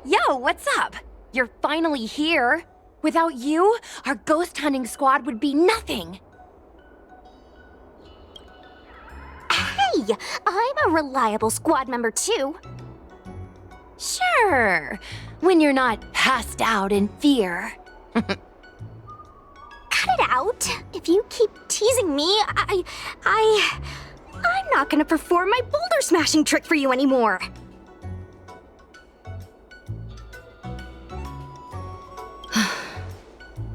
Yo, what's up? You're finally here. Without you, our ghost hunting squad would be nothing. Hey, I'm a reliable squad member too. Sure, when you're not passed out in fear. Cut it out. If you keep teasing me, I'm not gonna perform my boulder smashing trick for you anymore.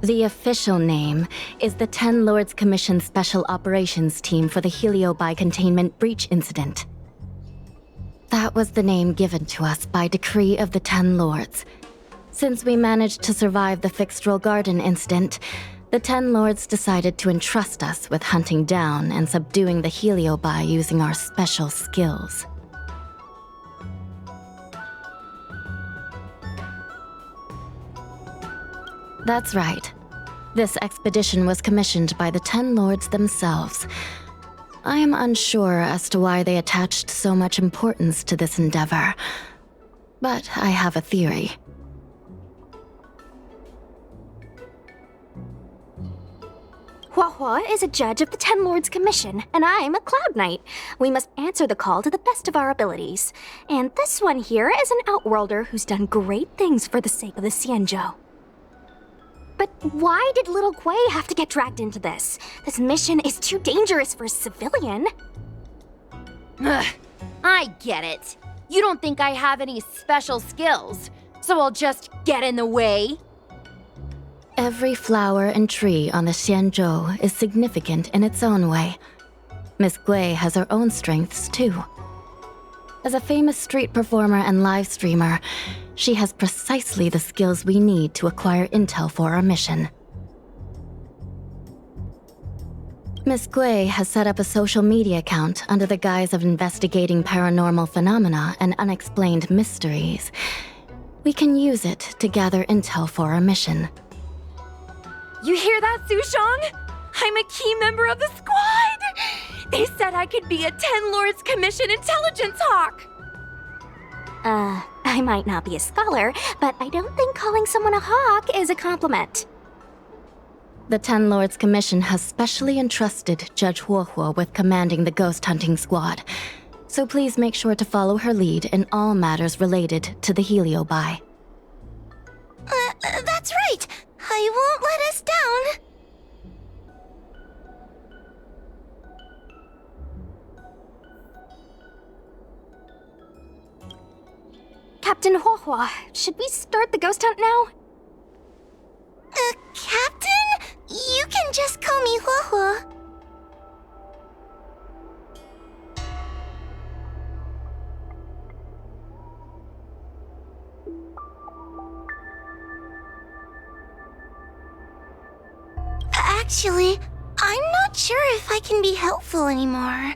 The official name is the Ten Lords Commission Special Operations Team for the Heliobie Containment Breach Incident. That was the name given to us by decree of the Ten Lords. Since we managed to survive the Fixed-Roll Garden incident, the Ten Lords decided to entrust us with hunting down and subduing the Heliobie using our special skills. That's right. This expedition was commissioned by the Ten Lords themselves. I am unsure as to why they attached so much importance to this endeavor, but I have a theory. Hua is a judge of the Ten Lords Commission, and I'm a Cloud Knight. We must answer the call to the best of our abilities. And this one here is an Outworlder who's done great things for the sake of the Xianzhou. But why did little Gui have to get dragged into this? This mission is too dangerous for a civilian. Ugh, I get it. You don't think I have any special skills, so I'll just get in the way? Every flower and tree on the Xianzhou is significant in its own way. Miss Gui has her own strengths, too. As a famous street performer and live streamer, she has precisely the skills we need to acquire intel for our mission. Miss Gui has set up a social media account under the guise of investigating paranormal phenomena and unexplained mysteries. We can use it to gather intel for our mission. You hear that, Sushong? I'm a key member of the squad! They said I could be a Ten Lords Commission intelligence hawk! I might not be a scholar, but I don't think calling someone a hawk is a compliment. The Ten Lords Commission has specially entrusted Judge Huohuo with commanding the ghost hunting squad, so please make sure to follow her lead in all matters related to the Heliobie. That's right! I won't let us down! Captain Huohuo, should we start the ghost hunt now? Captain? You can just call me Huohuo. Actually, I'm not sure if I can be helpful anymore.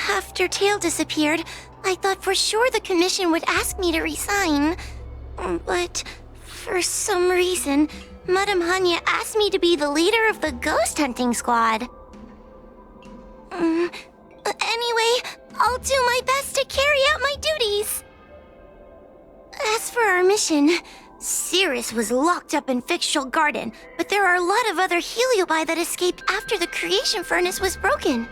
After Tail disappeared, I thought for sure the commission would ask me to resign. But for some reason, Madame Hanya asked me to be the leader of the ghost hunting squad. Anyway, I'll do my best to carry out my duties. As for our mission, Cirrus was locked up in Fixed-Roll Garden, but there are a lot of other Heliobie that escaped after the creation furnace was broken.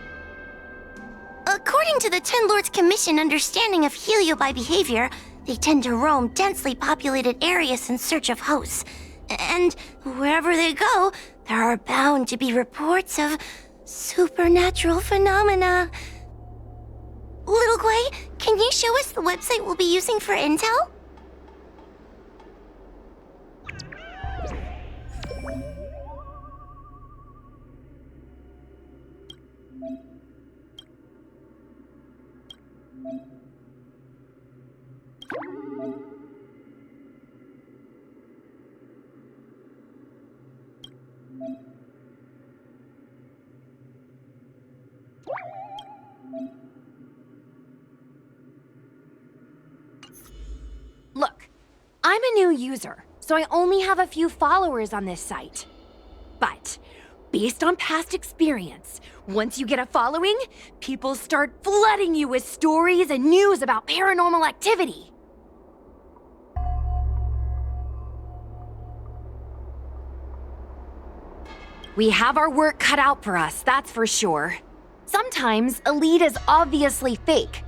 According to the Ten Lords' Commission understanding of heliobie behavior, they tend to roam densely populated areas in search of hosts. And wherever they go, there are bound to be reports of supernatural phenomena. Little Gwei, can you show us the website we'll be using for intel? Look, I'm a new user, so I only have a few followers on this site. But, based on past experience, once you get a following, people start flooding you with stories and news about paranormal activity. We have our work cut out for us, that's for sure. Sometimes a lead is obviously fake,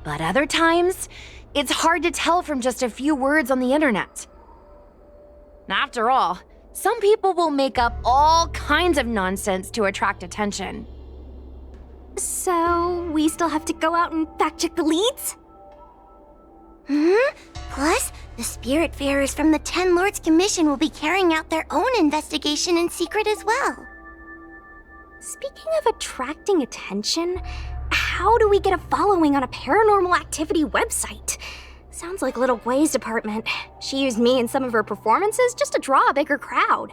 but other times, it's hard to tell from just a few words on the internet. After all, some people will make up all kinds of nonsense to attract attention. So, we still have to go out and fact-check the leads? Plus, the Spiritfarers from the Ten Lords' Commission will be carrying out their own investigation in secret as well. Speaking of attracting attention, how do we get a following on a paranormal activity website? Sounds like Little Gwei's department. She used me in some of her performances just to draw a bigger crowd.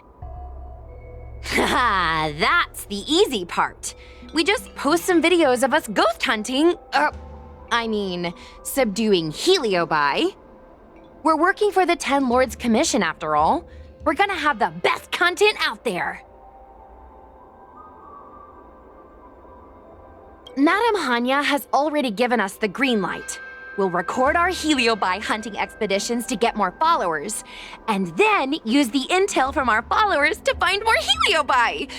Haha, that's the easy part. We just post some videos of us ghost hunting, subduing heliobie. We're working for the Ten Lords' Commission after all. We're gonna have the best content out there. Madame Hanya has already given us the green light. We'll record our heliobie hunting expeditions to get more followers, and then use the intel from our followers to find more heliobie.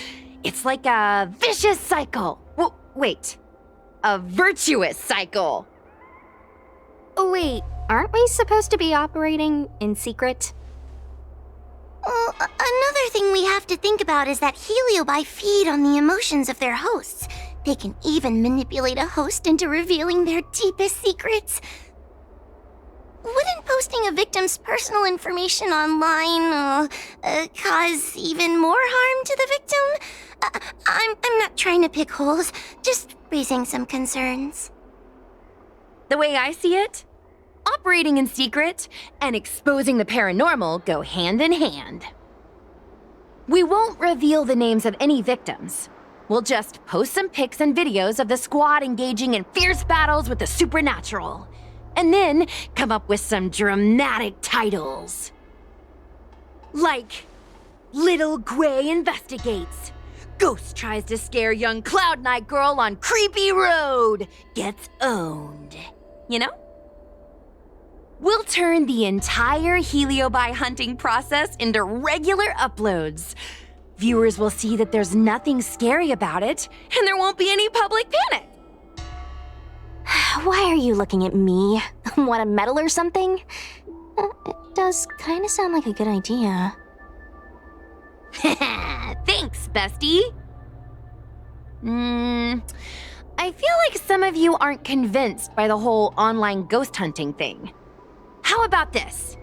It's like a vicious cycle. Wait, a virtuous cycle. Oh wait, aren't we supposed to be operating in secret? Well, another thing we have to think about is that heliobie feed on the emotions of their hosts. They can even manipulate a host into revealing their deepest secrets. Wouldn't posting a victim's personal information online cause even more harm to the victim? I'm not trying to pick holes, just raising some concerns. The way I see it, operating in secret and exposing the paranormal go hand in hand. We won't reveal the names of any victims. We'll just post some pics and videos of the squad engaging in fierce battles with the supernatural. And then come up with some dramatic titles. Like, Little Gwei investigates. Ghost tries to scare young Cloud Knight girl on creepy road. Gets owned. You know? We'll turn the entire heliobie hunting process into regular uploads. Viewers will see that there's nothing scary about it, and there won't be any public panic. Why are you looking at me? Want a medal or something? It does kind of sound like a good idea. Thanks, bestie. I feel like some of you aren't convinced by the whole online ghost hunting thing. How about this?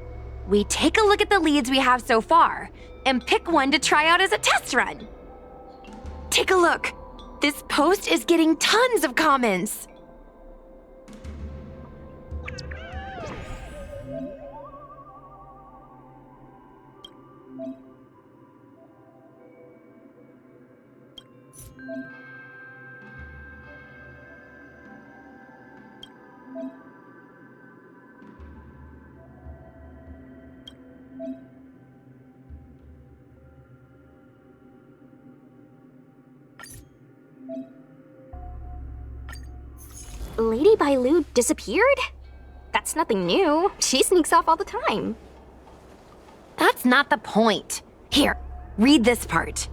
We take a look at the leads we have so far, and pick one to try out as a test run. Take a look. This post is getting tons of comments. Lady Bailu disappeared? That's nothing new. She sneaks off all the time. That's not the point. Here, read this part.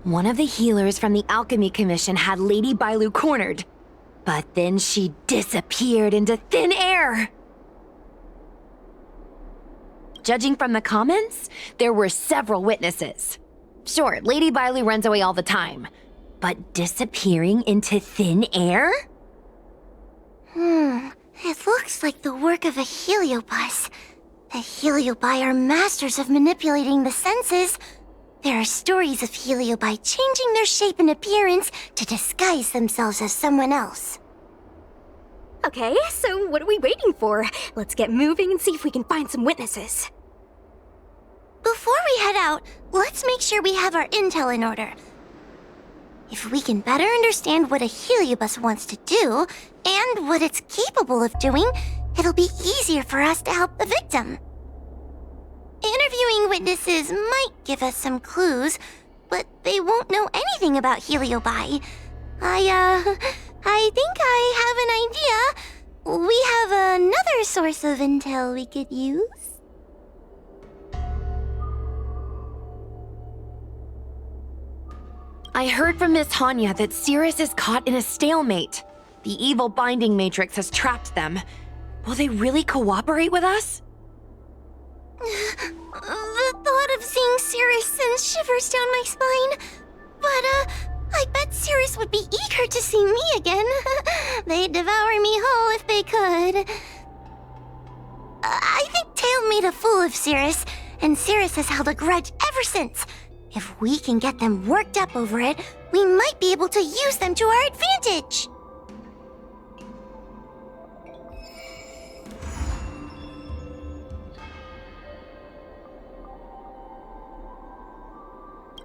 One of the healers from the Alchemy Commission had Lady Bailu cornered, but then she disappeared into thin air. Judging from the comments, there were several witnesses. Sure, Lady Bailu runs away all the time, but disappearing into thin air? It looks like the work of a heliobus. The heliobi are masters of manipulating the senses. There are stories of heliobi changing their shape and appearance to disguise themselves as someone else. Okay, so what are we waiting for? Let's get moving and see if we can find some witnesses. Before we head out, let's make sure we have our intel in order. If we can better understand what a heliobus wants to do, and what it's capable of doing, it'll be easier for us to help the victim. Interviewing witnesses might give us some clues, but they won't know anything about heliobi. I think I have an idea. We have another source of intel we could use. I heard from Miss Hanya that Cirrus is caught in a stalemate. The evil binding matrix has trapped them. Will they really cooperate with us? The thought of seeing Cirrus sends shivers down my spine. But, I bet Cirrus would be eager to see me again. They'd devour me whole if they could. I think Tail made a fool of Cirrus, and Cirrus has held a grudge ever since. If we can get them worked up over it, we might be able to use them to our advantage.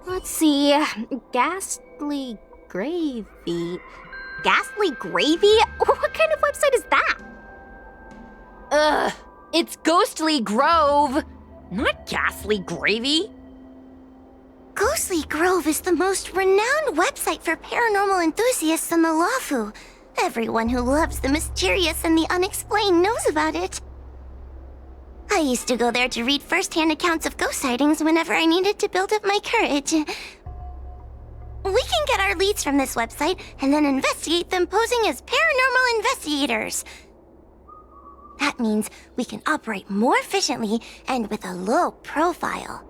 Let's see, ghastly gravy. Ghastly gravy? What kind of website is that? Ugh, it's Ghostly Grove, not Ghastly Gravy. Ghostly Grove is the most renowned website for paranormal enthusiasts on the Lawfu. Everyone who loves the mysterious and the unexplained knows about it. I used to go there to read first-hand accounts of ghost sightings whenever I needed to build up my courage. We can get our leads from this website and then investigate them posing as paranormal investigators. That means we can operate more efficiently and with a low profile.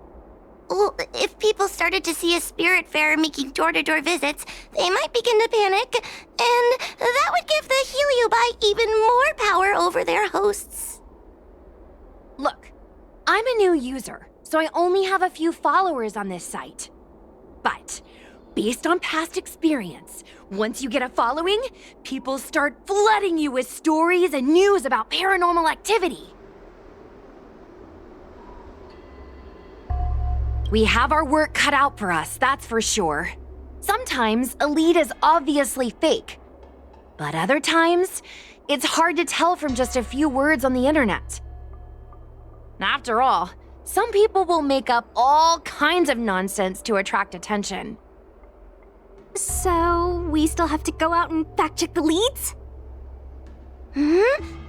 Well, if people started to see a spirit farer making door-to-door visits, they might begin to panic, and that would give the heliobi even more power over their hosts. Look, I'm a new user, so I only have a few followers on this site. But, based on past experience, once you get a following, people start flooding you with stories and news about paranormal activity. We have our work cut out for us, that's for sure. Sometimes a lead is obviously fake, but other times, it's hard to tell from just a few words on the internet. After all, some people will make up all kinds of nonsense to attract attention. So, we still have to go out and fact-check the leads?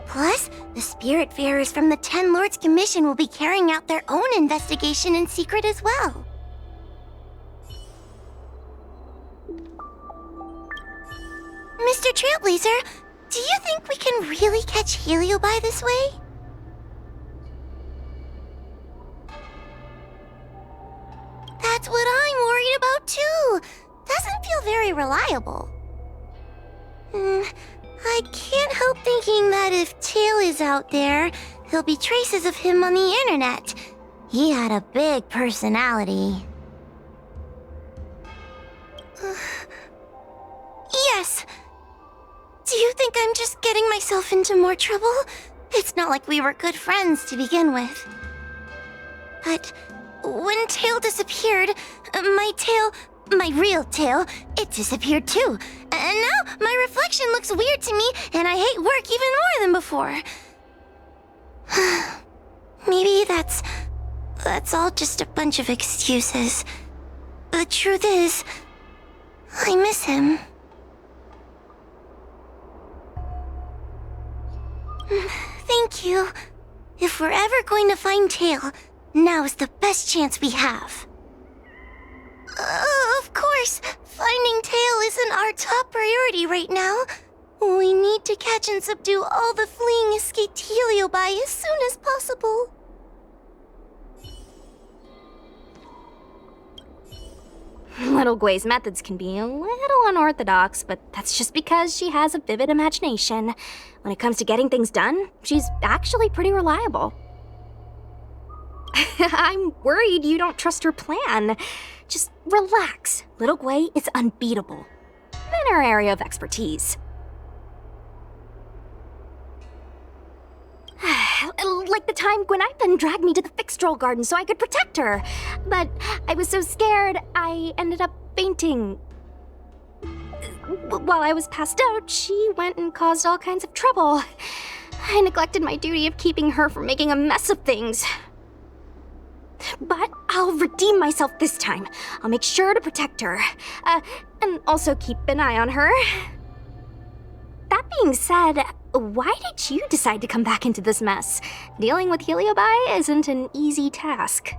Plus, the Spiritfarers from the 10 Lords Commission will be carrying out their own investigation in secret as well. Mr. Trailblazer, do you think we can really catch heliobi this way? That's what I'm worried about too. Doesn't feel very reliable. I can't help thinking that if Tail is out there, there'll be traces of him on the internet. He had a big personality. Yes. Do you think I'm just getting myself into more trouble? It's not like we were good friends to begin with. But when Tail disappeared, my real tail, it disappeared too. And now my reflection looks weird to me, and I hate work even more than before. Maybe that's all just a bunch of excuses. The truth is, I miss him. Thank you. If we're ever going to find Tail, now is the best chance we have. Of course. course, finding Tail isn't our top priority right now. We need to catch and subdue all the fleeing escaped heliobie as soon as possible. Little Gwei's methods can be a little unorthodox, but that's just because she has a vivid imagination. When it comes to getting things done, she's actually pretty reliable. I'm worried you don't trust her plan. Just relax. Little Gwei is unbeatable in her area of expertise. Like the time Gwenithan dragged me to the fixed troll garden so I could protect her. But I was so scared, I ended up fainting. While I was passed out, she went and caused all kinds of trouble. I neglected my duty of keeping her from making a mess of things. But I'll redeem myself this time. I'll make sure to protect her. And also keep an eye on her. That being said, why did you decide to come back into this mess? Dealing with heliobie isn't an easy task.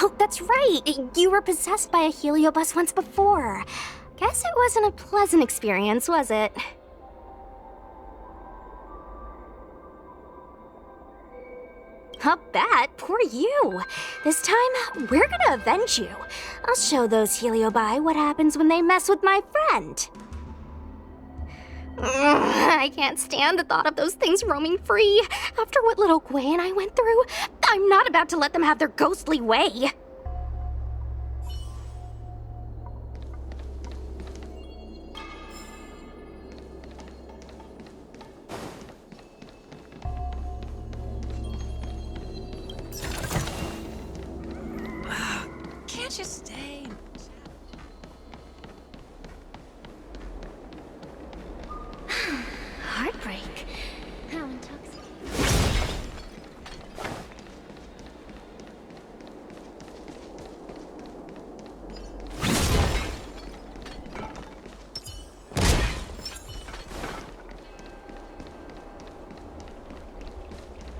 Oh, that's right! You were possessed by a heliobus once before. Guess it wasn't a pleasant experience, was it? I'll bet. Poor you. This time, we're gonna avenge you. I'll show those heliobie what happens when they mess with my friend. I can't stand the thought of those things roaming free. After what little Gwei and I went through, I'm not about to let them have their ghostly way. Can't you stay? Heartbreak. How intoxicating.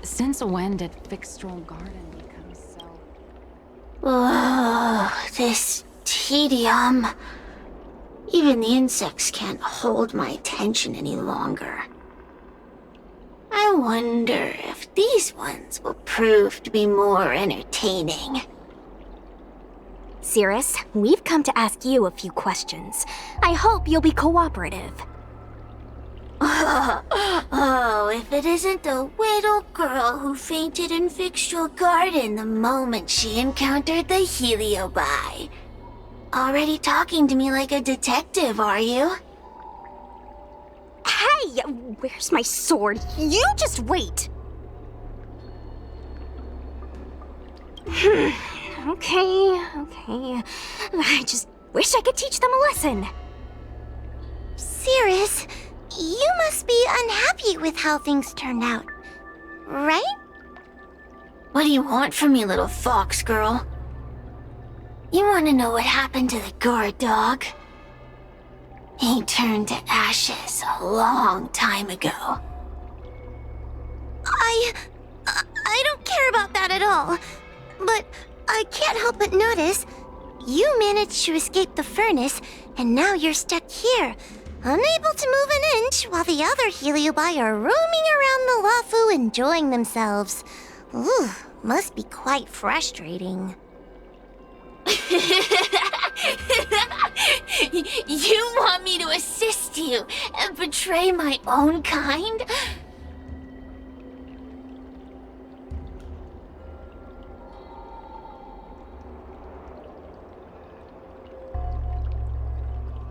Since when did Fixed Troll Garden become so... Oh, this tedium. Even the insects can't hold my attention any longer. I wonder if these ones will prove to be more entertaining. Cirrus, we've come to ask you a few questions. I hope you'll be cooperative. Oh, if it isn't the little girl who fainted in Fixtral Garden the moment she encountered the heliobie. Already talking to me like a detective, are you? Hey, where's my sword? You just wait. Okay. I just wish I could teach them a lesson. Cirrus, you must be unhappy with how things turned out, right? What do you want from me, little fox girl? You want to know what happened to the guard dog? He turned to ashes a long time ago. I don't care about that at all. But I can't help but notice you managed to escape the furnace, and now you're stuck here, unable to move an inch, while the other heliobie are roaming around the Lafu enjoying themselves. Ooh, must be quite frustrating. You want me to assist you and betray my own kind?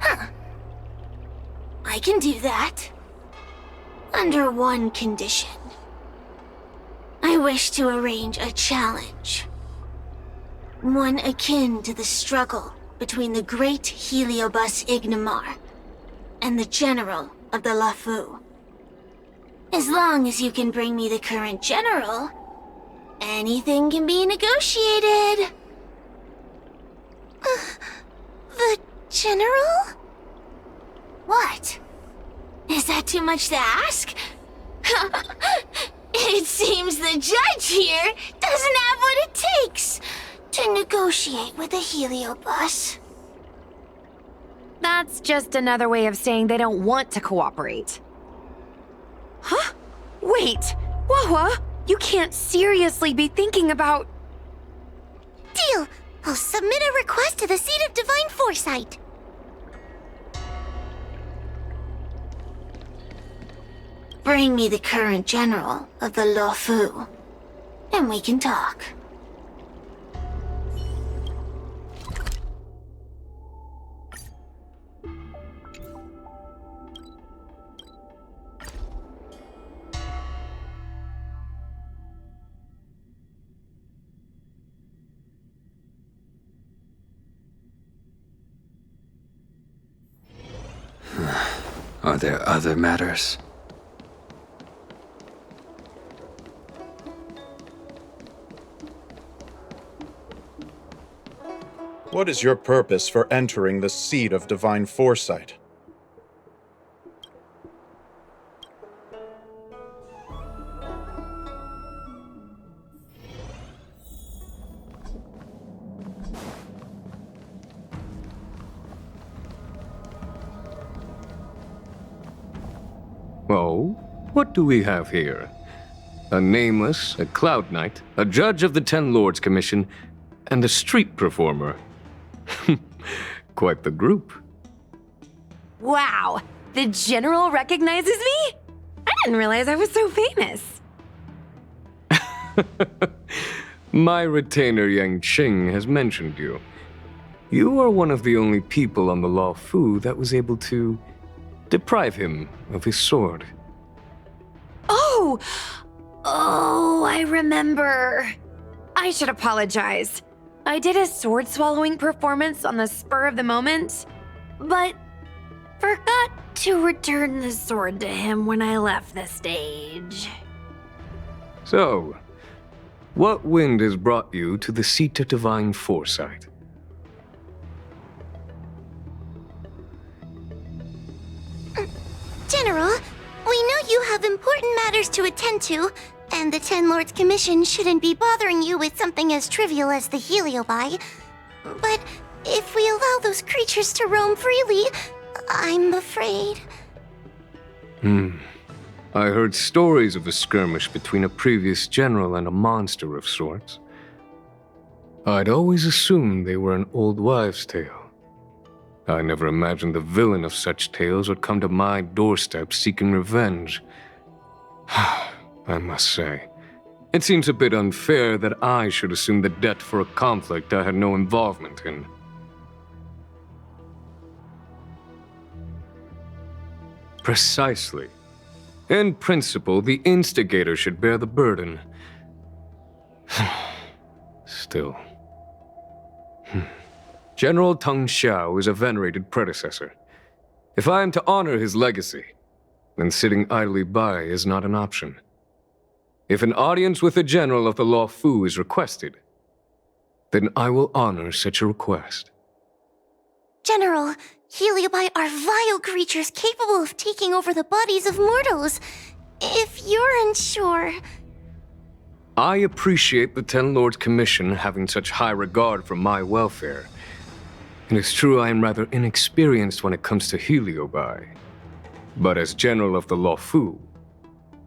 Huh. I can do that. Under one condition. I wish to arrange a challenge. One akin to the struggle between the great Heliobus Ignamar and the general of the Lafu. As long as you can bring me the current general, anything can be negotiated. The general? What? Is that too much to ask? It seems the judge here doesn't have what it takes to negotiate with the heliobus. That's just another way of saying they don't want to cooperate. Huh? Wait, Wawa, you can't seriously be thinking about... Deal! I'll submit a request to the Seat of Divine Foresight. Bring me the current general of the Lo Fu, and we can talk. Are there other matters? What is your purpose for entering the Seat of Divine Foresight? Oh, what do we have here? A nameless, a cloud knight, a judge of the 10 Lords Commission, and a street performer. Quite the group. Wow, the General recognizes me? I didn't realize I was so famous. My retainer Yang Qing has mentioned you. You are one of the only people on the Lo Fu that was able to deprive him of his sword. Oh, I remember. I should apologize. I did a sword-swallowing performance on the spur of the moment, but forgot to return the sword to him when I left the stage. So, what wind has brought you to the Seat of Divine Foresight? General, we know you have important matters to attend to, and the 10 Lords Commission shouldn't be bothering you with something as trivial as the heliobi. But if we allow those creatures to roam freely, I'm afraid... I heard stories of a skirmish between a previous general and a monster of sorts. I'd always assumed they were an old wives' tale. I never imagined the villain of such tales would come to my doorstep seeking revenge. I must say, it seems a bit unfair that I should assume the debt for a conflict I had no involvement in. Precisely. In principle, the instigator should bear the burden. Still. General Teng Xiao is a venerated predecessor. If I am to honor his legacy, then sitting idly by is not an option. If an audience with the general of the Lo Fu is requested, then I will honor such a request. General, heliobi are vile creatures capable of taking over the bodies of mortals. If you're unsure... I appreciate the 10 Lords Commission having such high regard for my welfare. It is true I am rather inexperienced when it comes to heliobi. But as general of the Lo Fu,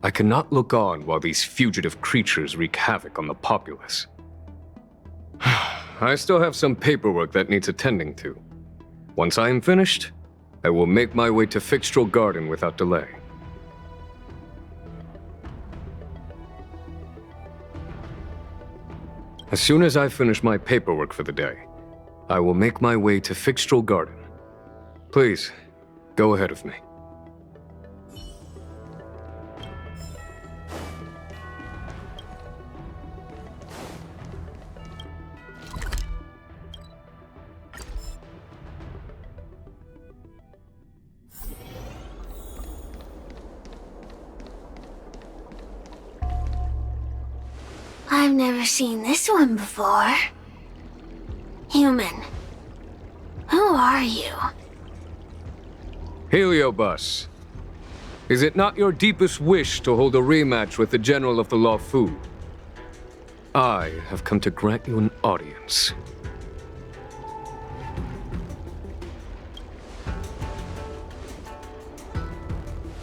I cannot look on while these fugitive creatures wreak havoc on the populace. I still have some paperwork that needs attending to. Once I am finished, I will make my way to Fixtral Garden without delay. As soon as I finish my paperwork for the day, I will make my way to Fixtral Garden. Please, go ahead of me. I've never seen this one before. Human. Who are you? Heliobus. Is it not your deepest wish to hold a rematch with the General of the Law Fu? I have come to grant you an audience.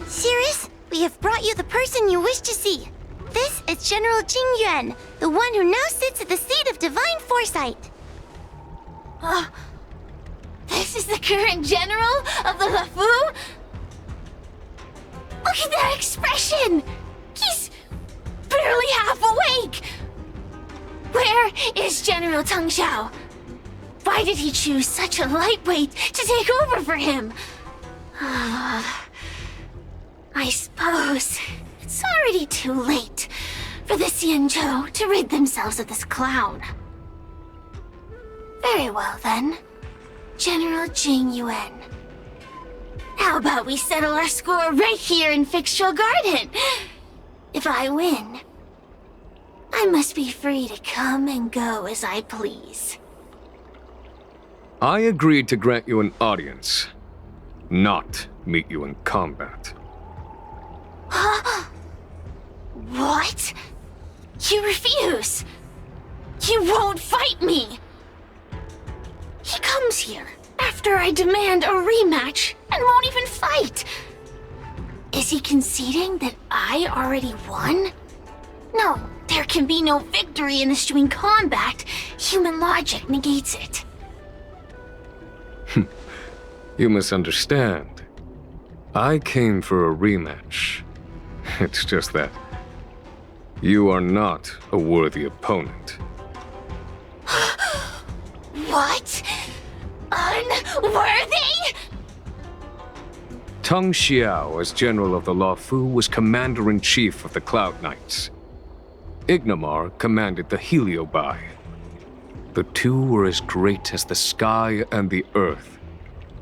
Cirrus, we have brought you the person you wish to see. This is General Jing Yuan, the one who now sits at the seat of divine foresight. This is the current general of the LeFou? Look at that expression! He's barely half awake! Where is General Teng Xiao? Why did he choose such a lightweight to take over for him? I suppose it's already too late for the Xianzhou to rid themselves of this clown. Very well then, General Jing Yuan. How about we settle our score right here in Fixtural Garden? If I win, I must be free to come and go as I please. I agreed to grant you an audience, not meet you in combat. What? You refuse? You won't fight me? He comes here after I demand a rematch and won't even fight. Is he conceding that I already won? No, there can be no victory in eschewing combat. Human logic negates it. You misunderstand. I came for a rematch. It's just that you are not a worthy opponent. What? Unworthy? Teng Xiao, as General of the Law Fu, was Commander-in-Chief of the Cloud Knights. Ignomar commanded the Heliobei. The two were as great as the sky and the earth,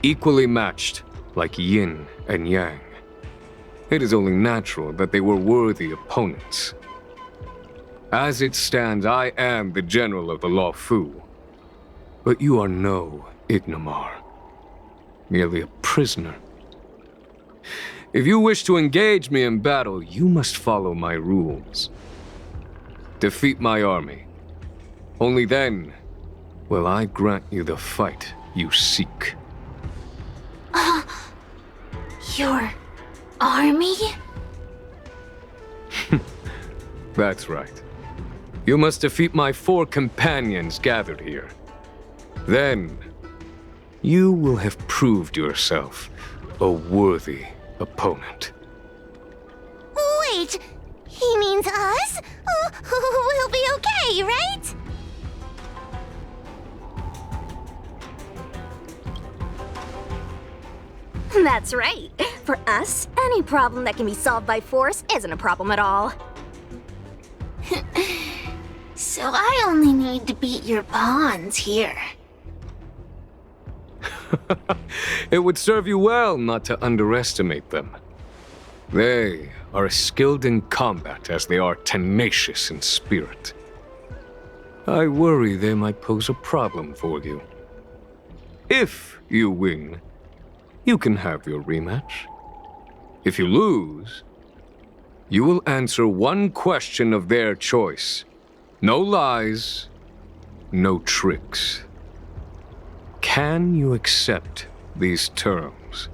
equally matched like yin and yang. It is only natural that they were worthy opponents. As it stands, I am the General of the Law Fu. But you are no Ignomar, merely a prisoner. If you wish to engage me in battle, you must follow my rules. Defeat my army. Only then will I grant you the fight you seek. Your army? That's right. You must defeat my 4 companions gathered here. Then, you will have proved yourself a worthy opponent. Wait, he means us? We'll be okay, right? That's right. For us, any problem that can be solved by force isn't a problem at all. So I only need to beat your pawns here. It would serve you well not to underestimate them. They are as skilled in combat as they are tenacious in spirit. I worry they might pose a problem for you. If you win, you can have your rematch. If you lose, you will answer one question of their choice. No lies, no tricks. Can you accept these terms?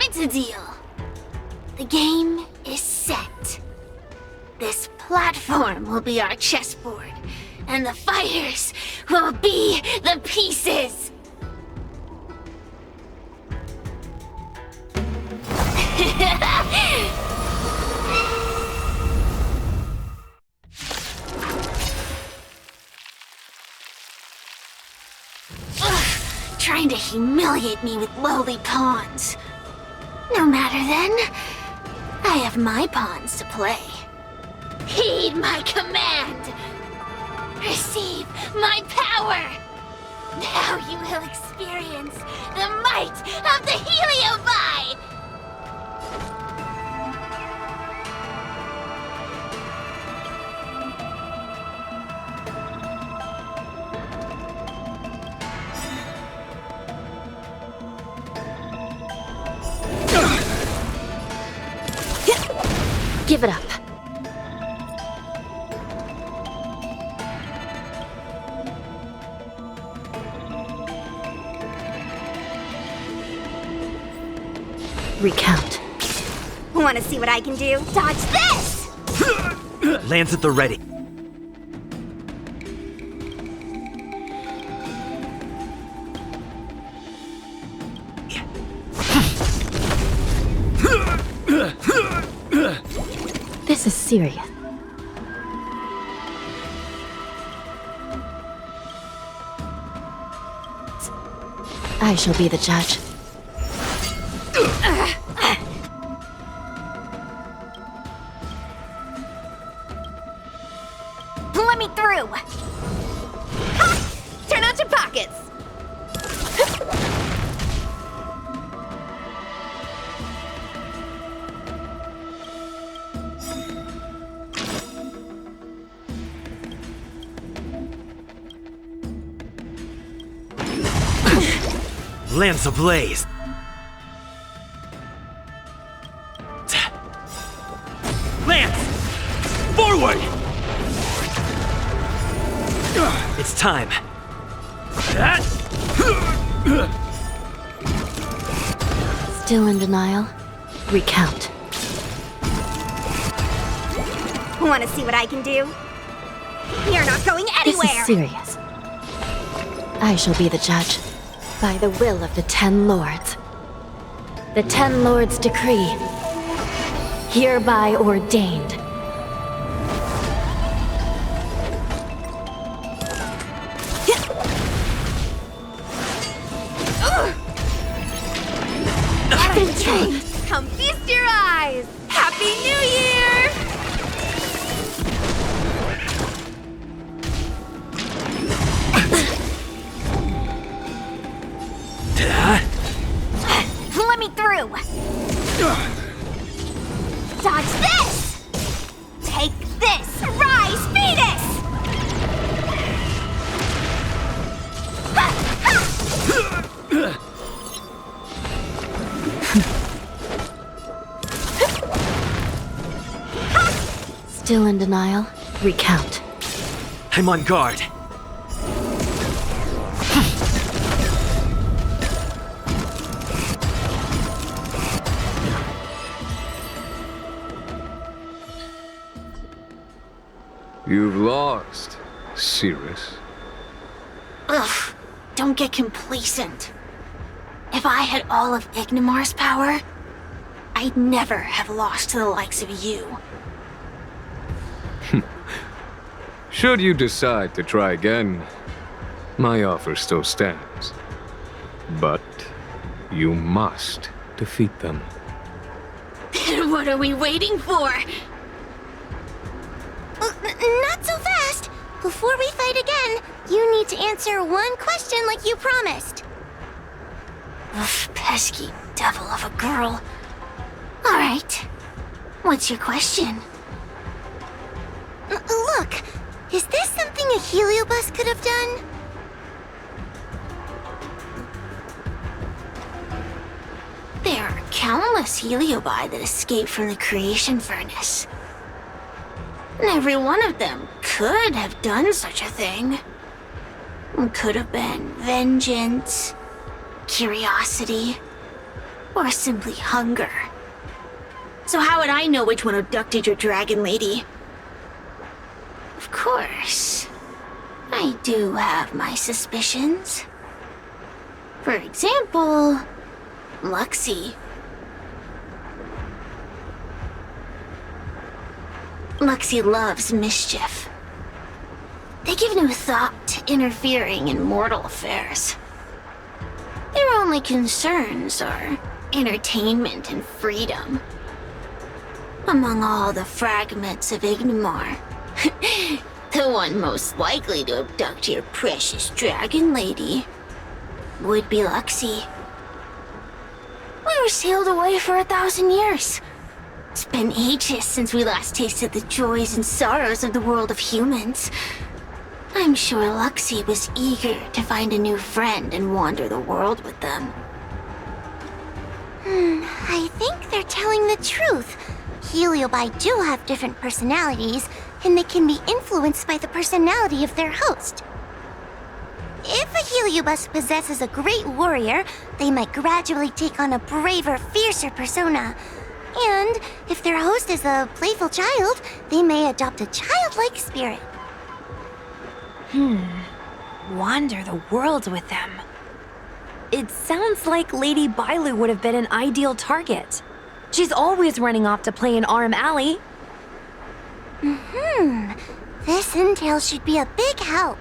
It's a deal. The game is set. This platform will be our chessboard, and the fighters will be the pieces. Trying to humiliate me with lowly pawns. No matter then, I have my pawns to play. Heed my command! Receive my power! Now you will experience the might of the Heliobei! Give it up. Recount. Want to see what I can do? Dodge this! Lands at the ready. This is serious. I shall be the judge. Let me through! Ha! Turn out your pockets! Lance ablaze. Lance! Forward! It's time. Still in denial? Recount. Want to see what I can do? You're not going This anywhere! is serious. I shall be the judge. By the will of the 10 lords. The 10 lords decree. Hereby ordained. Come feast your eyes! Happy New Year! Let me through! Dodge this! Take this! Rise, fetus! Still in denial? Recount. I'm on guard. You've lost, Cirrus. Ugh, don't get complacent. If I had all of Ignimar's power, I'd never have lost to the likes of you. Should you decide to try again, my offer still stands. But you must defeat them. Then what are we waiting for? Not so fast! Before we fight again, you need to answer one question like you promised. Ugh, pesky devil of a girl. Alright. What's your question? Look, is this something a heliobus could have done? There are countless heliobi that escaped from the creation furnace. And every one of them could have done such a thing. Could have been vengeance, curiosity, or simply hunger. So how would I know which one abducted your dragon lady? Of course, I do have my suspicions. For example, Luxie. Luxie loves mischief. They give no thought to interfering in mortal affairs. Their only concerns are entertainment and freedom. Among all the fragments of Ignimar, the one most likely to abduct your precious dragon lady would be Luxie. We were sailed away for 1,000 years. It's been ages since we last tasted the joys and sorrows of the world of humans. I'm sure Luxie was eager to find a new friend and wander the world with them. I think they're telling the truth. Heliobi do have different personalities, and they can be influenced by the personality of their host. If a heliobus possesses a great warrior, they might gradually take on a braver, fiercer persona. And if their host is a playful child, they may adopt a childlike spirit. Wander the world with them. It sounds like Lady Bailu would have been an ideal target. She's always running off to play in Arm Alley. This intel should be a big help.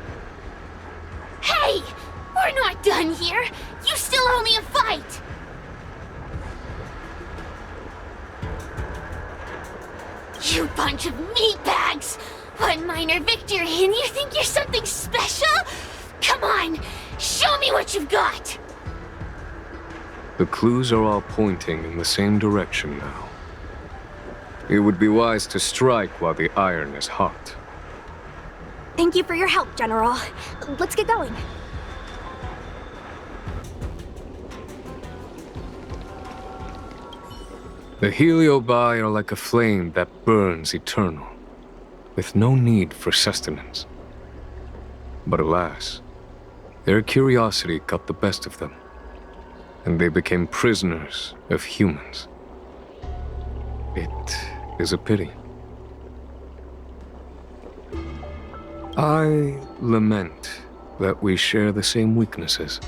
Hey! We're not done here! You still owe me a fight! You bunch of meatbags! One minor victory and you think you're something special? Come on! Show me what you've got! The clues are all pointing in the same direction now. It would be wise to strike while the iron is hot. Thank you for your help, General. Let's get going. The Heliobi are like a flame that burns eternal, with no need for sustenance. But alas, their curiosity got the best of them, and they became prisoners of humans. It is a pity. I lament that we share the same weaknesses.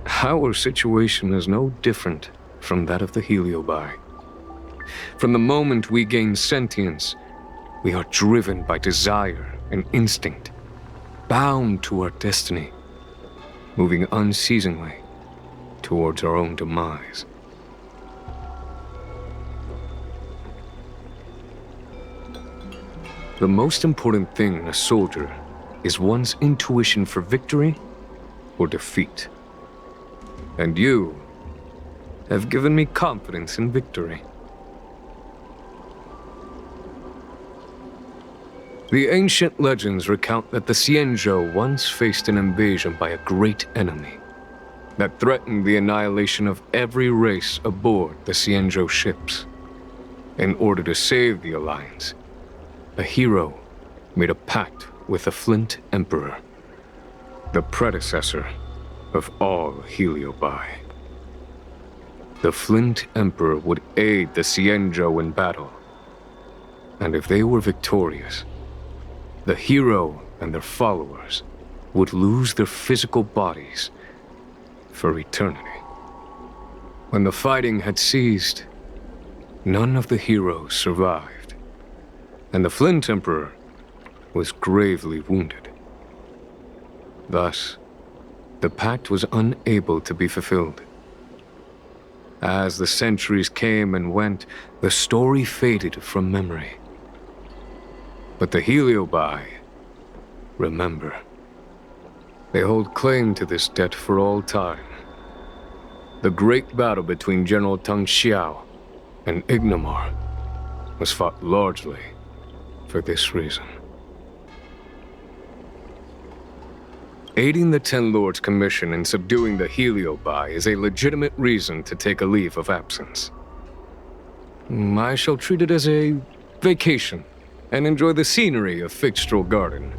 Our situation is no different from that of the Heliobi. From the moment we gain sentience, we are driven by desire and instinct, bound to our destiny, moving unceasingly towards our own demise. The most important thing in a soldier is one's intuition for victory or defeat. And you have given me confidence in victory. The ancient legends recount that the Xianzhou once faced an invasion by a great enemy that threatened the annihilation of every race aboard the Xianzhou ships. In order to save the Alliance, a hero made a pact with the Flint Emperor, the predecessor of all Heliobi. The Flint Emperor would aid the Xianzhou in battle, and if they were victorious, the hero and their followers would lose their physical bodies for eternity. When the fighting had ceased, none of the heroes survived, and the Flint Emperor was gravely wounded. Thus, the pact was unable to be fulfilled. As the centuries came and went, the story faded from memory. But the Heliobi remember. They hold claim to this debt for all time. The great battle between General Tang Xiao and Ignomar was fought largely for this reason. Aiding the Ten Lords' Commission in subduing the Heliobi is a legitimate reason to take a leave of absence. I shall treat it as a vacation and enjoy the scenery of Fixtral Garden.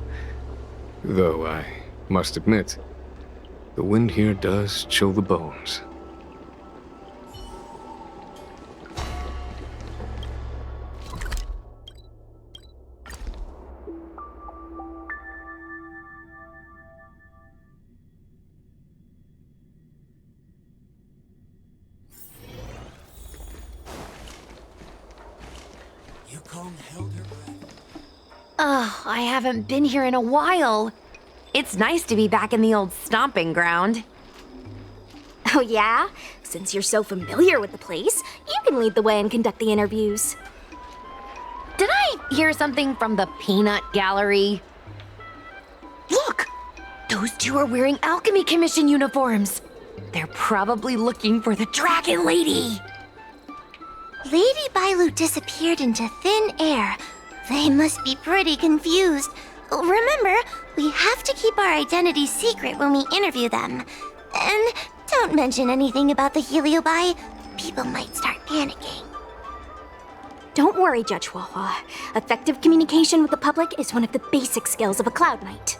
Though I must admit, the wind here does chill the bones. Oh, I haven't been here in a while. It's nice to be back in the old stomping ground. Oh yeah? Since you're so familiar with the place, you can lead the way and conduct the interviews. Did I hear something from the Peanut Gallery? Look! Those two are wearing Alchemy Commission uniforms. They're probably looking for the Dragon Lady. Lady Bailu disappeared into thin air. They must be pretty confused. Remember, we have to keep our identities secret when we interview them. And don't Don't mention anything about the Heliobi. People might start panicking. Don't worry, Judge Wawa. Effective communication with the public is one of the basic skills of a Cloud Knight.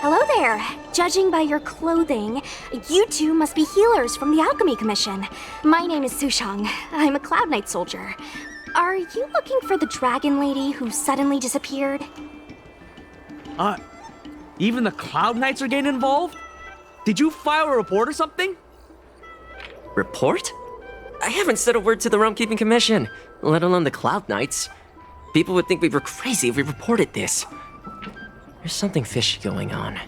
Hello there. Judging by your clothing, you two must be healers from the Alchemy Commission. My name is Sushang. I'm a Cloud Knight soldier. Are you looking for the dragon lady who suddenly disappeared? Even the Cloud Knights are getting involved? Did you file a report or something? Report? I haven't said a word to the Realm-Keeping Commission, let alone the Cloud Knights. People would think we were crazy if we reported this. There's something fishy going on.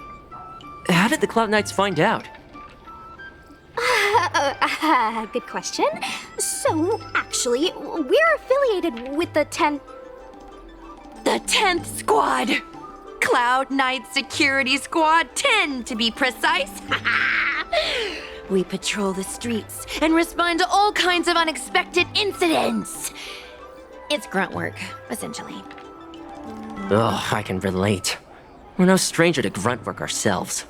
How did the Cloud Knights find out? Good question. So, actually, we're affiliated with the 10th... The 10th Squad! Cloud Knight Security Squad 10, to be precise. We patrol the streets and respond to all kinds of unexpected incidents. It's grunt work, essentially. Ugh, I can relate. We're no stranger to grunt work ourselves.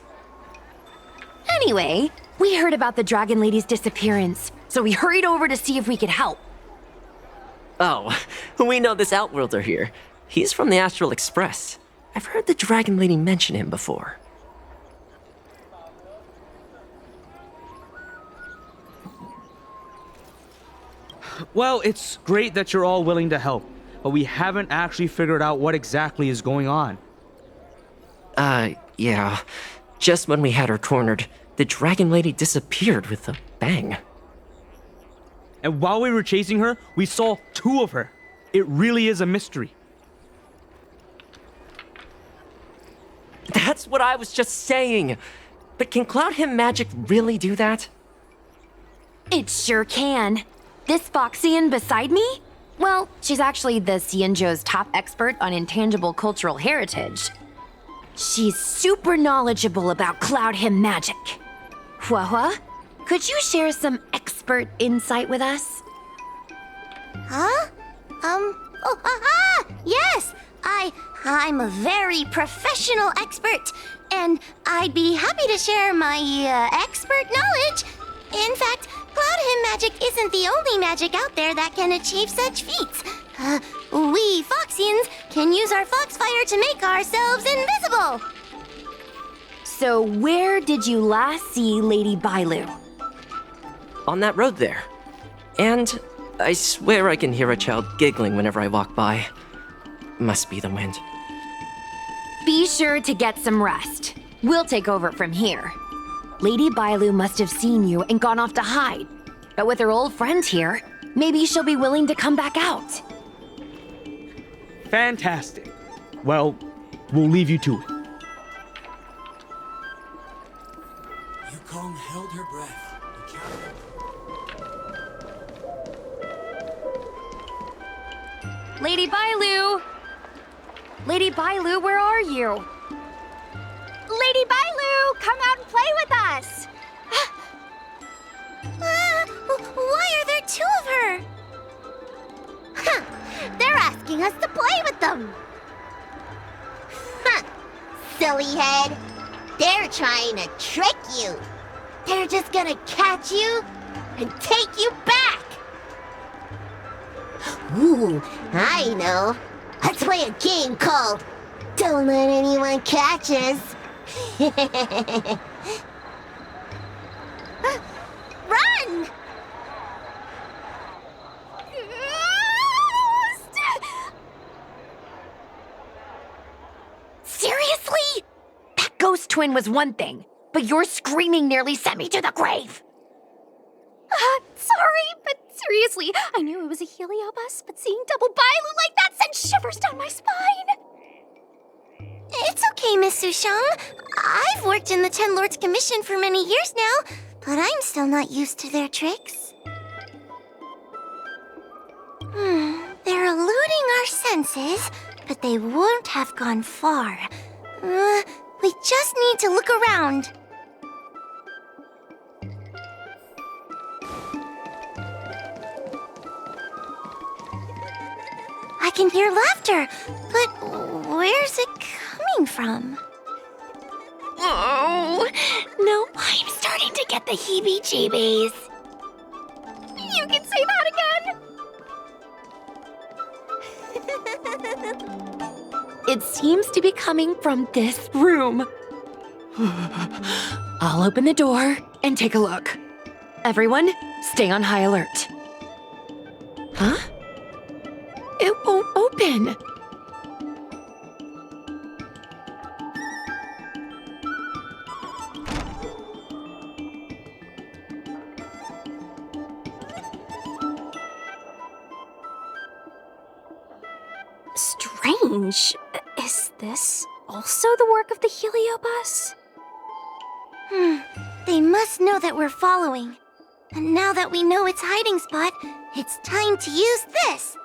Anyway, we heard about the Dragon Lady's disappearance, so we hurried over to see if we could help. Oh, we know this Outworlder here. He's from the Astral Express. I've heard the Dragon Lady mention him before. Well, it's great that you're all willing to help, but we haven't actually figured out what exactly is going on. Yeah. Just when we had her cornered, the Dragon Lady disappeared with a bang. And while we were chasing her, we saw 2 of her. It really is a mystery. That's what I was just saying. But can Cloud Him Magic really do that? It sure can. This Foxian beside me? Well, she's actually the Xianzhou's top expert on intangible cultural heritage. She's super knowledgeable about Cloud Him Magic. Huahua, could you share some expert insight with us? Huh? Yes! I'm a very professional expert, and I'd be happy to share my, expert knowledge. In fact, Cloud Him Magic isn't the only magic out there that can achieve such feats. We Foxians can use our Foxfire to make ourselves invisible. So where did you last see Lady Bailu? On that road there. And I swear I can hear a child giggling whenever I walk by. Must be the wind. Be sure to get some rest. We'll take over from here. Lady Bailu must have seen you and gone off to hide. But with her old friend here, maybe she'll be willing to come back out. Fantastic. Well, we'll leave you to it. Yukong held her breath. Lady Bailu! Lady Bailu, where are you? Lady Bailu, come out and play with us! Why are there 2 of her? Huh, they're asking us to play with them. Huh, silly head. They're trying to trick you. They're just gonna catch you and take you back. Ooh, I know. Let's play a game called Don't Let Anyone Catch Us. Run! Seriously? That ghost twin was one thing, but your screaming nearly sent me to the grave. Sorry, but seriously, I knew it was a heliobus, but seeing double Bailu like that sent shivers down my spine. It's okay, Miss Sushang. I've worked in the 10 Lords Commission for many years now, but I'm still not used to their tricks. They're eluding our senses, but they won't have gone far. We just need to look around. I can hear laughter, but where's it coming from? Oh, no, I'm starting to get the heebie-jeebies. You can say that again! It seems to be coming from this room. I'll open the door and take a look. Everyone, stay on high alert. Huh? It won't open. Strange. Is this also the work of the heliobus? They must know that we're following. And now that we know its hiding spot, it's time to use this.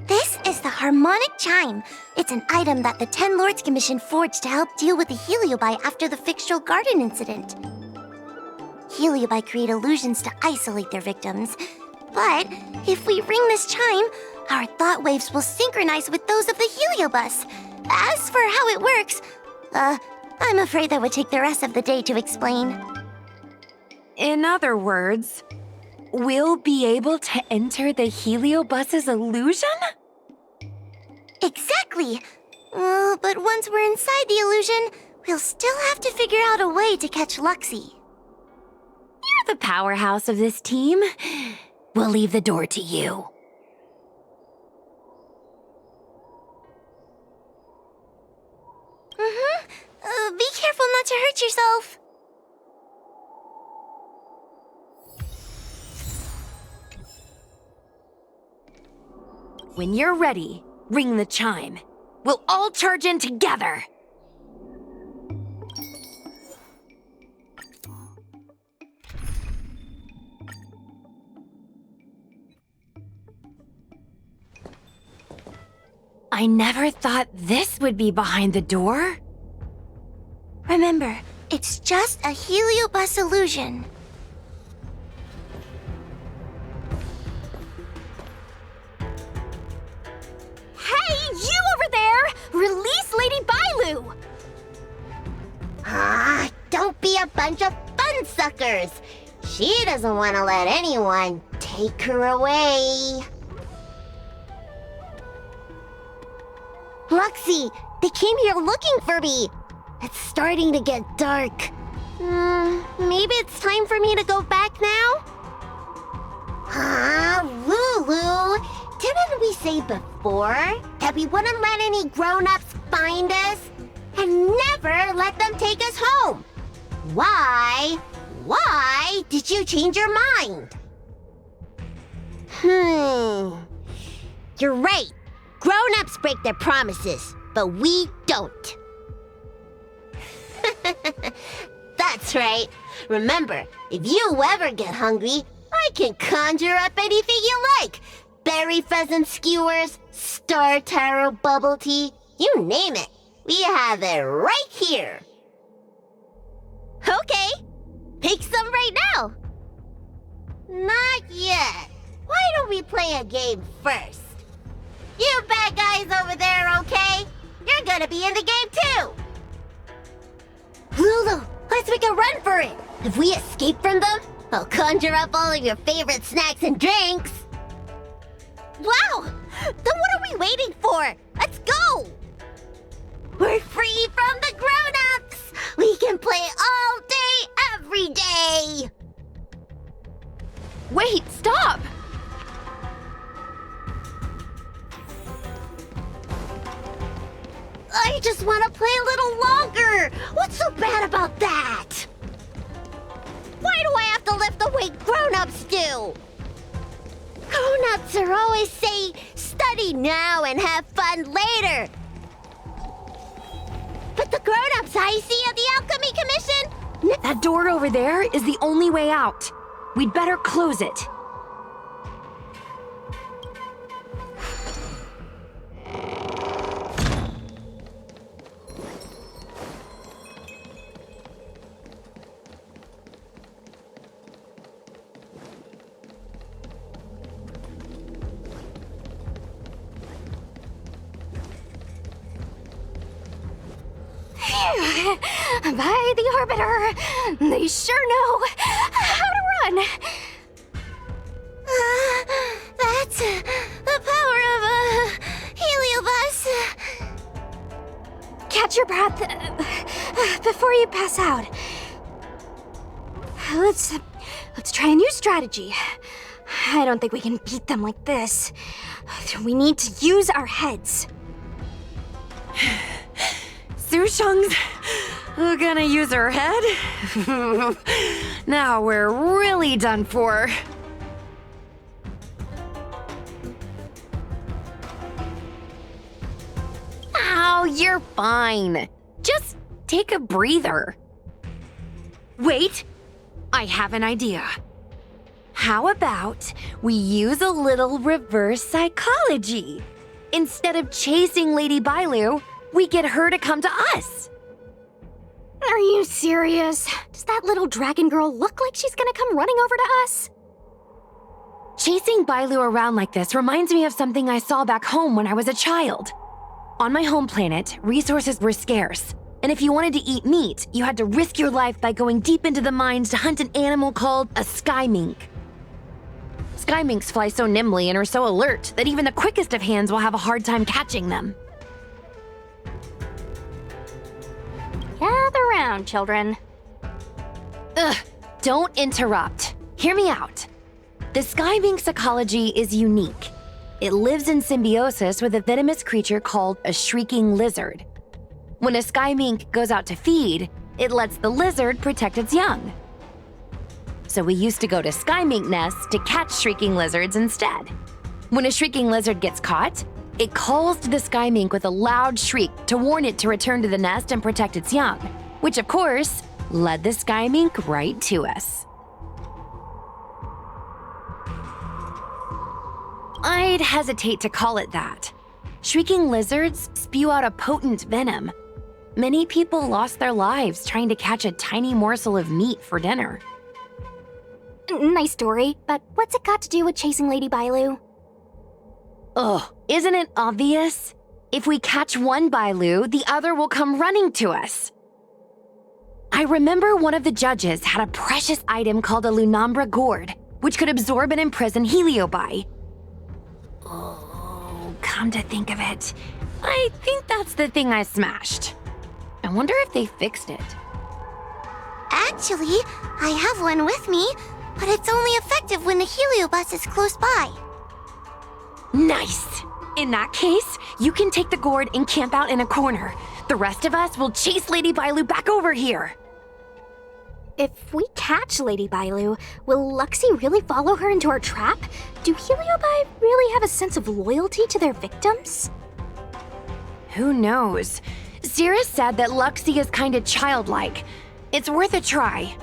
This is the harmonic chime. It's an item that the 10 Lords Commission forged to help deal with the heliobi after the Fixtral Garden incident. Heliobi create illusions to isolate their victims. But if we ring this chime, our thought waves will synchronize with those of the heliobus. As for how it works, I'm afraid that would take the rest of the day to explain. In other words, we'll be able to enter the heliobus's illusion? Exactly. But once we're inside the illusion, we'll still have to figure out a way to catch Luxie. You're the powerhouse of this team. We'll leave the door to you. Be careful not to hurt yourself. When you're ready, ring the chime. We'll all charge in together. I never thought this would be behind the door. Remember, it's just a heliobus illusion. Hey, you over there! Release Lady Bailu! Don't be a bunch of fun suckers. She doesn't want to let anyone take her away. Luxie, they came here looking for me. It's starting to get dark. Maybe it's time for me to go back now? Lulu, didn't we say before that we wouldn't let any grown-ups find us and never let them take us home? Why did you change your mind? You're right. Grown-ups break their promises, but we don't. That's right. Remember, if you ever get hungry, I can conjure up anything you like. Berry pheasant skewers, star taro bubble tea, you name it. We have it right here. Okay, pick some right now. Not yet. Why don't we play a game first? You bad guys over there, okay? You're gonna be in the game too. Lulu, let's make a run for it. If we escape from them, I'll conjure up all of your favorite snacks and drinks. Wow! Then what are we waiting for? Let's go! We're free from the grown-ups! We can play all day, every day! Wait, stop! I just want to play a little longer! What's so bad about that? Why do I have to lift the weight grown-ups do? Grown-ups are always saying, study now and have fun later. But the grown-ups I see at the Alchemy Commission... That door over there is the only way out. We'd better close it. by the Orbiter. They sure know how to run. That's the power of a heliobus. Catch your breath before you pass out. Let's try a new strategy. I don't think we can beat them like this. We need to use our heads. Sushung's gonna use her head? Now we're really done for. Ow, you're fine. Just take a breather. Wait, I have an idea. How about we use a little reverse psychology? Instead of chasing Lady Bailu, we get her to come to us. Are you serious? Does that little dragon girl look like she's gonna come running over to us? Chasing Bailu around like this reminds me of something I saw back home when I was a child. On my home planet, resources were scarce, and if you wanted to eat meat, you had to risk your life by going deep into the mines to hunt an animal called a sky mink. Sky minks fly so nimbly and are so alert that even the quickest of hands will have a hard time catching them. Gather round, children. Ugh, don't interrupt. Hear me out. The sky mink's ecology is unique. It lives in symbiosis with a venomous creature called a shrieking lizard. When a sky mink goes out to feed, it lets the lizard protect its young. So we used to go to sky mink nests to catch shrieking lizards instead. When a shrieking lizard gets caught, it calls to the sky mink with a loud shriek to warn it to return to the nest and protect its young, which of course led the sky mink right to us. I'd hesitate to call it that. Shrieking lizards spew out a potent venom. Many people lost their lives trying to catch a tiny morsel of meat for dinner. Nice story, but what's it got to do with chasing Lady Bailu? Ugh, isn't it obvious? If we catch one Bailu, the other will come running to us. I remember one of the judges had a precious item called a Lunambra gourd, which could absorb and imprison heliobie. Oh, come to think of it, I think that's the thing I smashed. I wonder if they fixed it. Actually, I have one with me, but it's only effective when the heliobus is close by. Nice! In that case, you can take the gourd and camp out in a corner. The rest of us will chase Lady Bailu back over here. If we catch Lady Bailu, will Luxie really follow her into our trap? Do heliobie really have a sense of loyalty to their victims? Who knows? Sierra said that Luxie is kinda childlike. It's worth a try.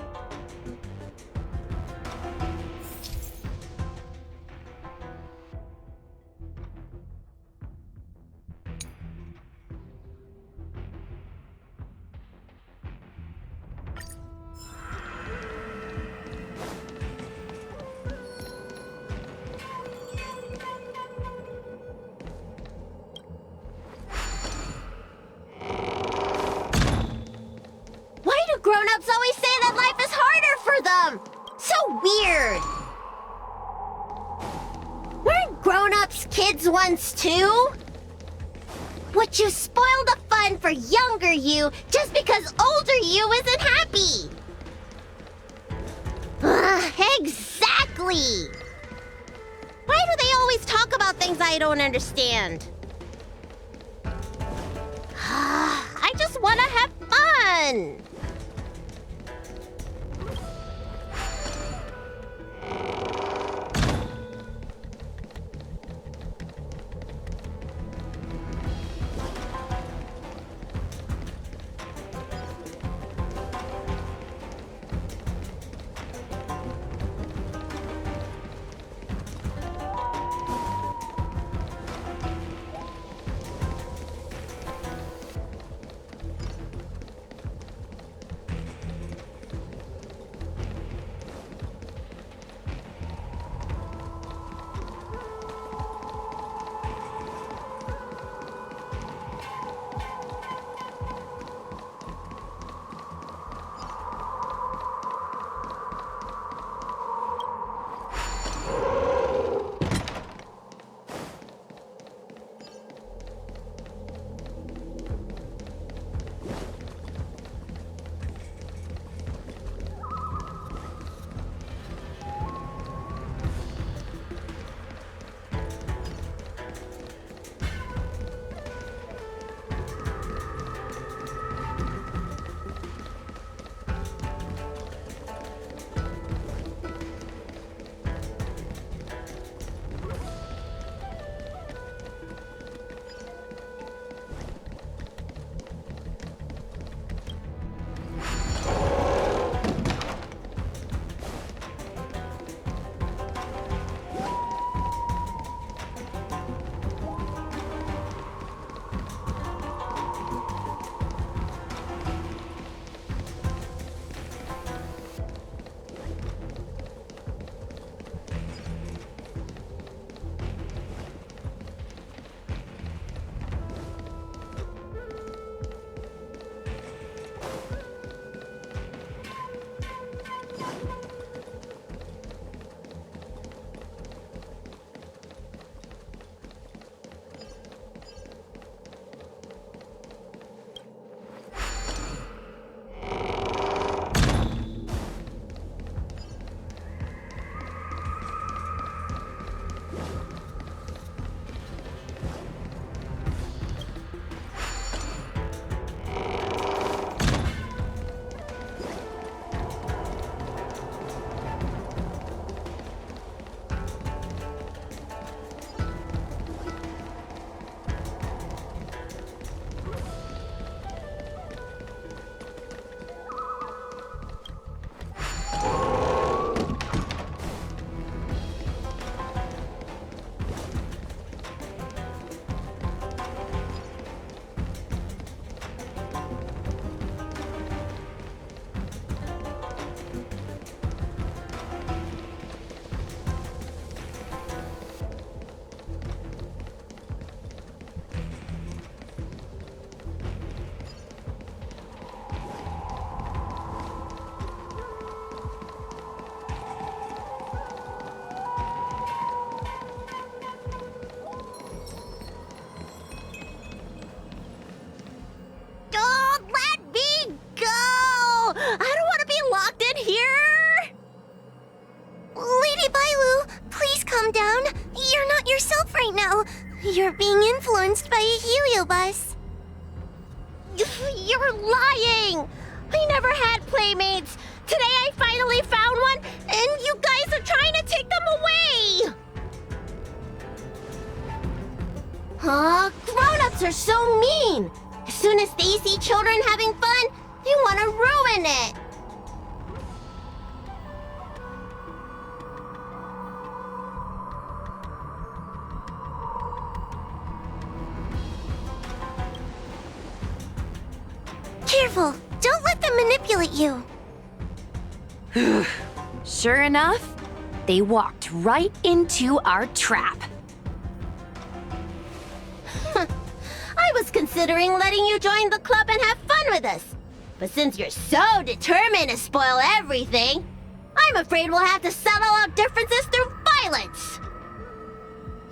Grown-ups always say that life is harder for them! So weird! Weren't grown-ups kids once too? Would you spoil the fun for younger you just because older you isn't happy? Exactly! Why do they always talk about things I don't understand? I just want to have fun! Well, you're being influenced by a heliobus. You're lying! I never had playmates! Today I finally found one, and you guys are trying to take them away! Grown-ups are so mean! As soon as they see children having fun, they want to ruin it! Careful! Don't let them manipulate you! Sure enough, they walked right into our trap. I was considering letting you join the club and have fun with us. But since you're so determined to spoil everything, I'm afraid we'll have to settle out differences through violence.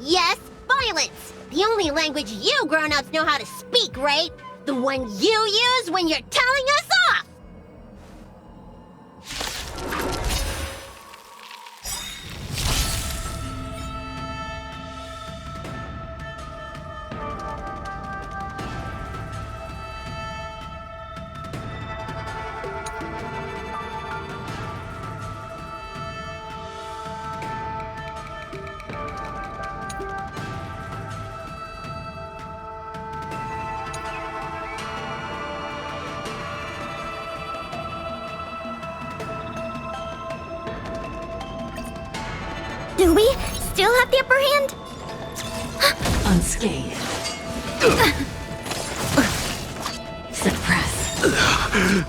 Yes, violence. The only language you grown-ups know how to speak, right? The one you use when you're telling us off! Do we still have the upper hand? Unscathed. Suppress.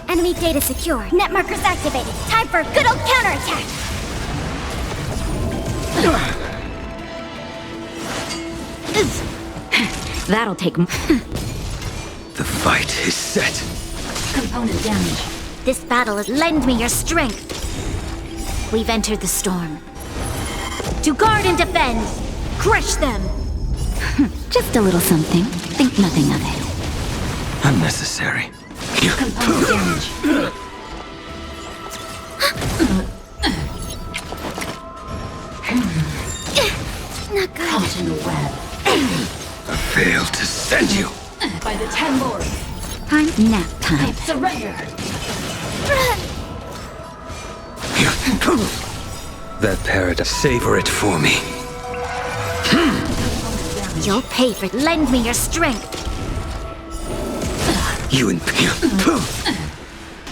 Enemy data secure. Net markers activated. Time for a good old counterattack. That'll take. The fight is set. Component damage. This battle is lend me your strength. We've entered the storm. To guard and defend. Crush them. Just a little something. Think nothing of it. Unnecessary. Component damage. Not good. Caught in the web. I failed to send you. By the 10 lords. Time nap time. Surrender. That paradise. Savor it for me. You'll pay for it. Lend me your strength. You and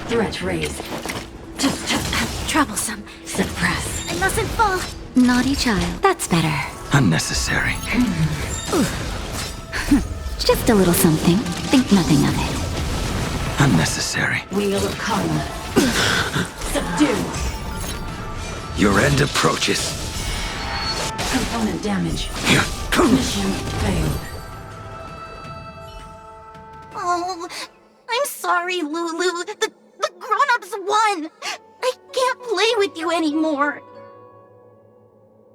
Threat raised. Troublesome. Suppress. I mustn't fall. Naughty child. That's better. unnecessary. Just a little something. Think nothing of it. Unnecessary. Wheel of karma. Subdue. Your end approaches. Component damage. Here. Mission failed. Oh, I'm sorry, Lulu. The grown-ups won. I can't play with you anymore.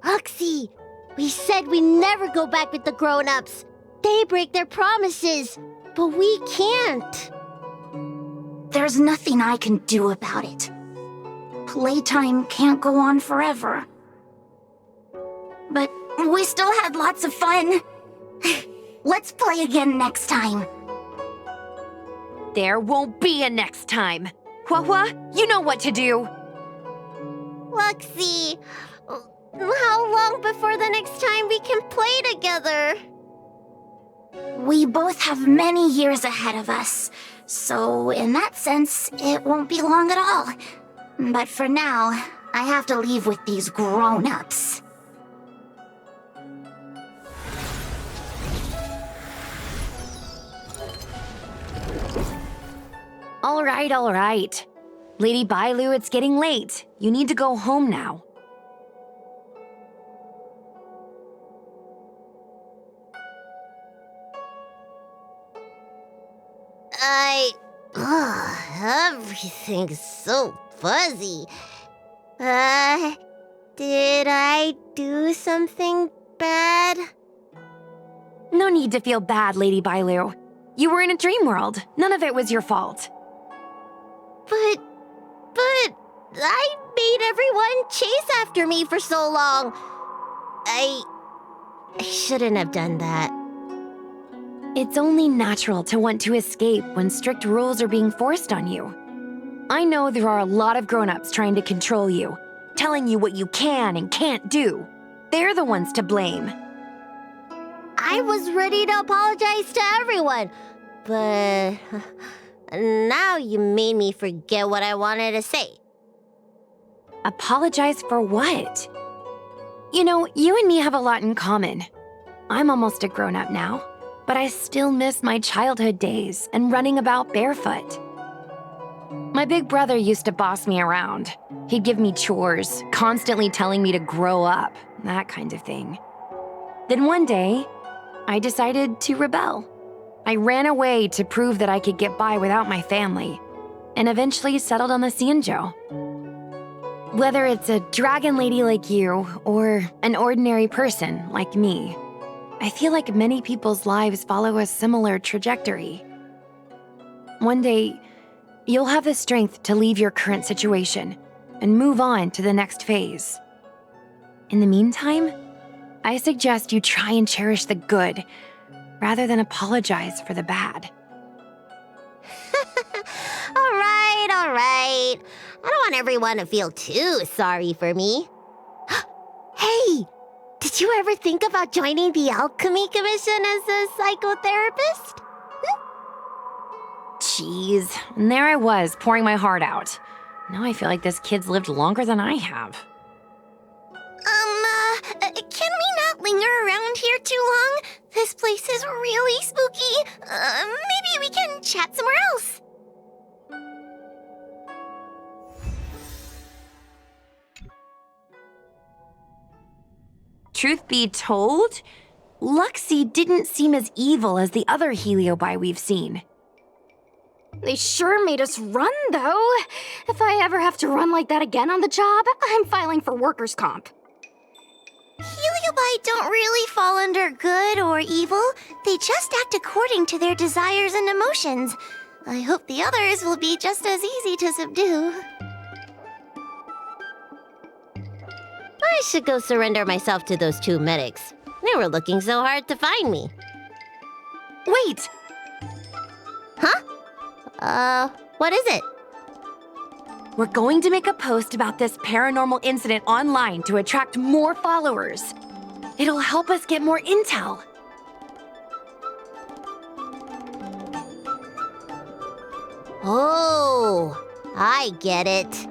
Oxy, we said we never go back with the grown-ups. They break their promises, but we can't. There's nothing I can do about it. Playtime can't go on forever. But we still had lots of fun. Let's play again next time. There won't be a next time. Hua, you know what to do. Luxie, how long before the next time we can play together? We both have many years ahead of us, so in that sense, it won't be long at all. But for now, I have to leave with these grown-ups. All right. Lady Bailu, it's getting late. You need to go home now. Everything's so fuzzy. Did I do something bad? No need to feel bad, Lady Bailu. You were in a dream world. None of it was your fault. But I made everyone chase after me for so long. I shouldn't have done that. It's only natural to want to escape when strict rules are being forced on you. I know there are a lot of grown-ups trying to control you, telling you what you can and can't do. They're the ones to blame. I was ready to apologize to everyone, but now you made me forget what I wanted to say. Apologize for what? You know, you and me have a lot in common. I'm almost a grown-up now, but I still miss my childhood days and running about barefoot. My big brother used to boss me around. He'd give me chores, constantly telling me to grow up, that kind of thing. Then one day, I decided to rebel. I ran away to prove that I could get by without my family, and eventually settled on the Xianzhou. Whether it's a dragon lady like you, or an ordinary person like me, I feel like many people's lives follow a similar trajectory. One day, you'll have the strength to leave your current situation and move on to the next phase. In the meantime, I suggest you try and cherish the good rather than apologize for the bad. All right. I don't want everyone to feel too sorry for me. Hey, did you ever think about joining the Alchemy Commission as a psychotherapist? Jeez, and there I was, pouring my heart out. Now I feel like this kid's lived longer than I have. Can we not linger around here too long? This place is really spooky. Maybe we can chat somewhere else. Truth be told, Luxie didn't seem as evil as the other heliobi we've seen. They sure made us run, though. If I ever have to run like that again on the job, I'm filing for workers' comp. Heliobi don't really fall under good or evil. They just act according to their desires and emotions. I hope the others will be just as easy to subdue. I should go surrender myself to those two medics. They were looking so hard to find me. Wait! Huh? What is it? We're going to make a post about this paranormal incident online to attract more followers. It'll help us get more intel. Oh, I get it.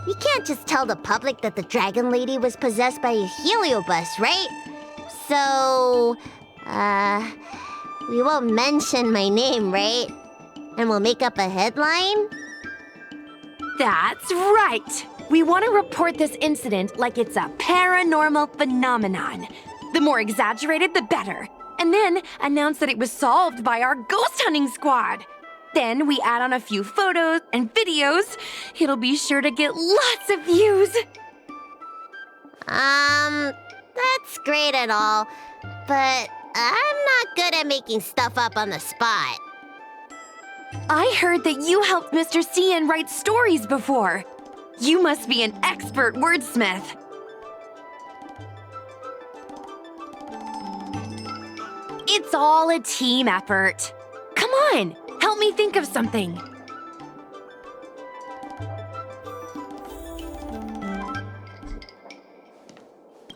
You can't just tell the public that the dragon lady was possessed by a heliobus, right? So, we won't mention my name, right? And we'll make up a headline? That's right! We want to report this incident like it's a paranormal phenomenon. The more exaggerated, the better. And then announce that it was solved by our ghost hunting squad. Then we add on a few photos and videos. It'll be sure to get lots of views. That's great and all, but I'm not good at making stuff up on the spot. I heard that you helped Mr. Cian write stories before. You must be an expert wordsmith. It's all a team effort. Come on, help me think of something.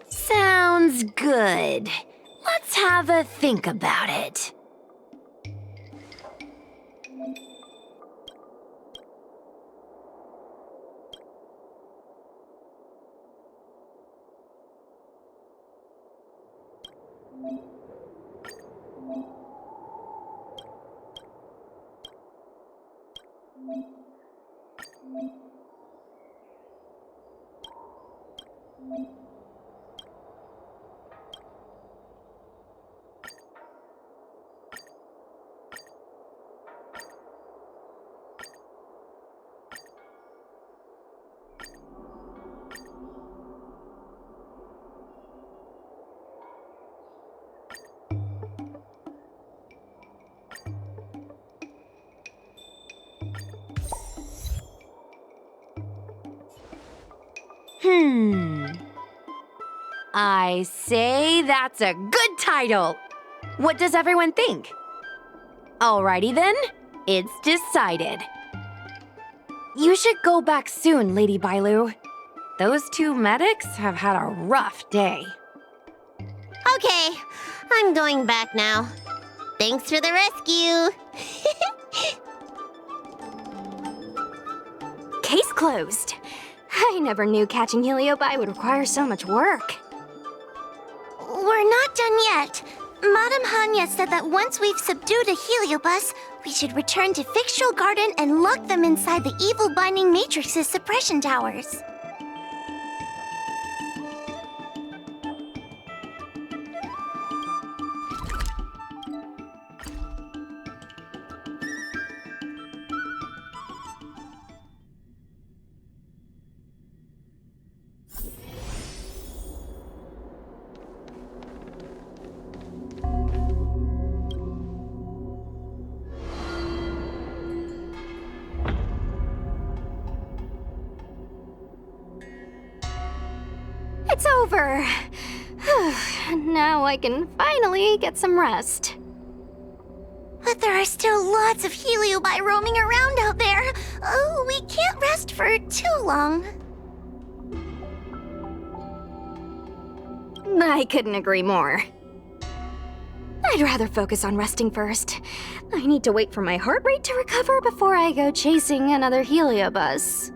Sounds good. Let's have a think about it. I say that's a good title. What does everyone think? Alrighty then, it's decided. You should go back soon, Lady Bailu. Those two medics have had a rough day. Okay, I'm going back now. Thanks for the rescue. Case closed. I never knew catching heliobie would require so much work. We're not done yet. Madame Hanya said that once we've subdued a heliobus, we should return to Fixtral Garden and lock them inside the evil binding matrix's suppression towers. It's over. Now I can finally get some rest. But there are still lots of heliobie roaming around out there. Oh, we can't rest for too long. I couldn't agree more. I'd rather focus on resting first. I need to wait for my heart rate to recover before I go chasing another heliobus.